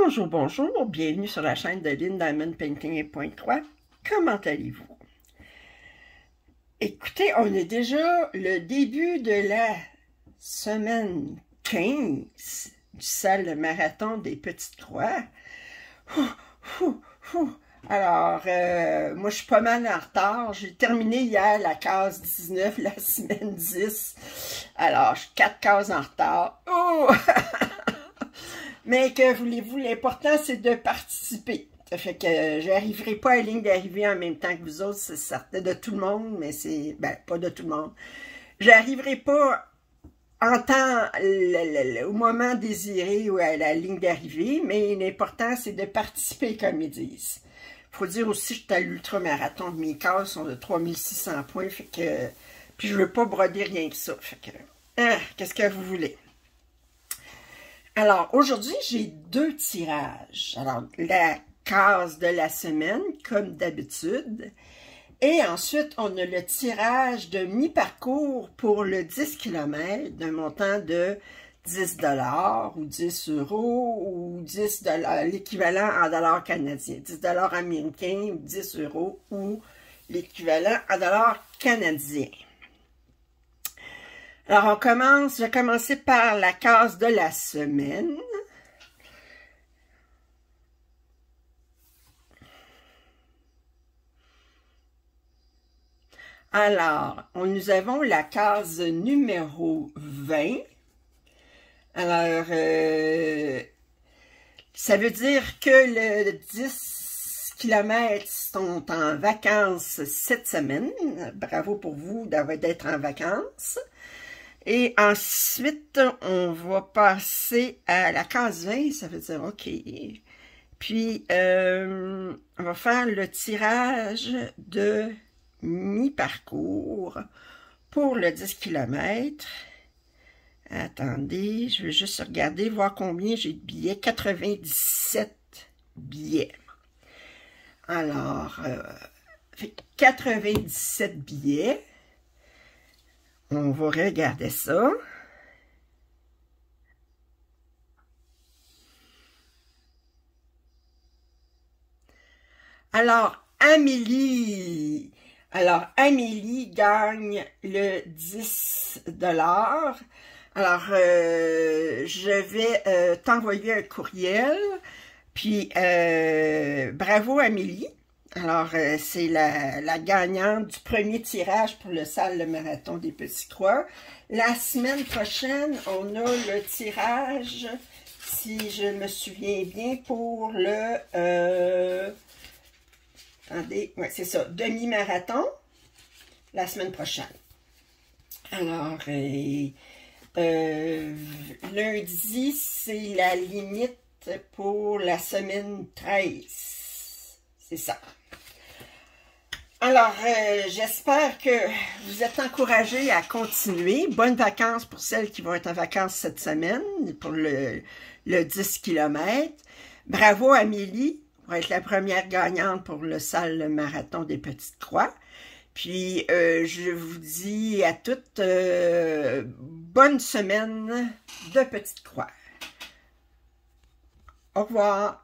Bonjour, bonjour, bienvenue sur la chaîne de Lynn Diamond Painting et Pointe Croix. Comment allez-vous? Écoutez, on est déjà le début de la semaine 15 du salle marathon des Petites Croix. Alors, moi je suis pas mal en retard. J'ai terminé hier la case 19, la semaine 10. Alors, je suis 4 cases en retard. Oh! Mais que voulez-vous, l'important c'est de participer. Ça fait que j'arriverai pas à la ligne d'arrivée en même temps que vous autres, c'est certain, de tout le monde, mais c'est, ben, pas de tout le monde. J'arriverai pas en temps, au moment désiré ou à la ligne d'arrivée, mais l'important c'est de participer, comme ils disent. Faut dire aussi que j'étais à l'ultramarathon, mes cases sont de 3600 points, fait que, puis je veux pas broder rien que ça, fait que, qu'est-ce que vous voulez? Alors, aujourd'hui, j'ai 2 tirages. Alors, la case de la semaine, comme d'habitude. Et ensuite, on a le tirage de mi-parcours pour le 10 km d'un montant de 10 $ ou 10 € ou 10 $, l'équivalent en dollars canadiens. 10 $ américains ou 10 € ou l'équivalent en dollars canadiens. Alors, je vais commencer par la case de la semaine. Alors, nous avons la case numéro 20. Alors, ça veut dire que le 10 km sont en vacances cette semaine. Bravo pour vous d'être en vacances. Et ensuite, on va passer à la case 20, ça veut dire OK. Puis, on va faire le tirage de mi-parcours pour le 10 km. Attendez, je vais juste regarder, voir combien j'ai de billets. 97 billets. Alors, 97 billets. On va regarder ça. Alors, Amélie gagne le 10 $. Alors, je vais t'envoyer un courriel. Puis, bravo Amélie. Alors, c'est la gagnante du premier tirage pour le salle marathon des Petites Croix. La semaine prochaine, on a le tirage, si je me souviens bien, pour le... attendez, ouais, c'est ça, demi-marathon, la semaine prochaine. Alors, lundi, c'est la limite pour la semaine 13. C'est ça. Alors, j'espère que vous êtes encouragés à continuer. Bonnes vacances pour celles qui vont être en vacances cette semaine pour le 10 km. Bravo Amélie pour être la première gagnante pour le salle marathon des Petites Croix. Puis, je vous dis à toutes bonne semaine de Petites Croix. Au revoir.